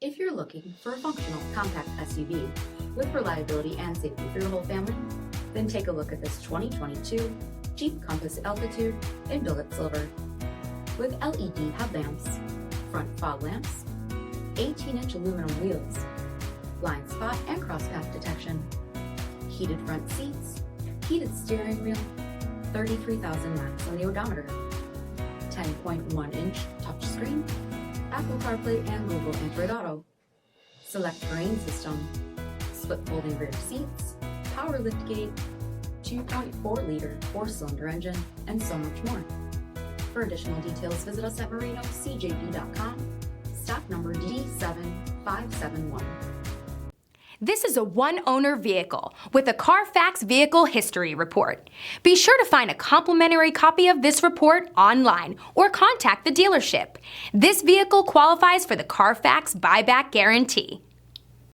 If you're looking for a functional compact SUV with reliability and safety for your whole family, then take a look at this 2022 Jeep Compass Altitude in billet silver. With LED headlamps, front fog lamps, 18-inch aluminum wheels, blind spot and crosspath detection, heated front seats, heated steering wheel, 33,000 miles on the odometer, 10.1-inch touchscreen, Apple CarPlay and Google Android Auto, SELEC-TERRAIN system, split folding rear seats, power liftgate, 2.4-liter 4-cylinder engine, and so much more. For additional details, visit us at marinocjb.com, stock number D7571. This is a one-owner vehicle with a CARFAX Vehicle History Report. Be sure to find a complimentary copy of this report online or contact the dealership. This vehicle qualifies for the CARFAX Buyback Guarantee.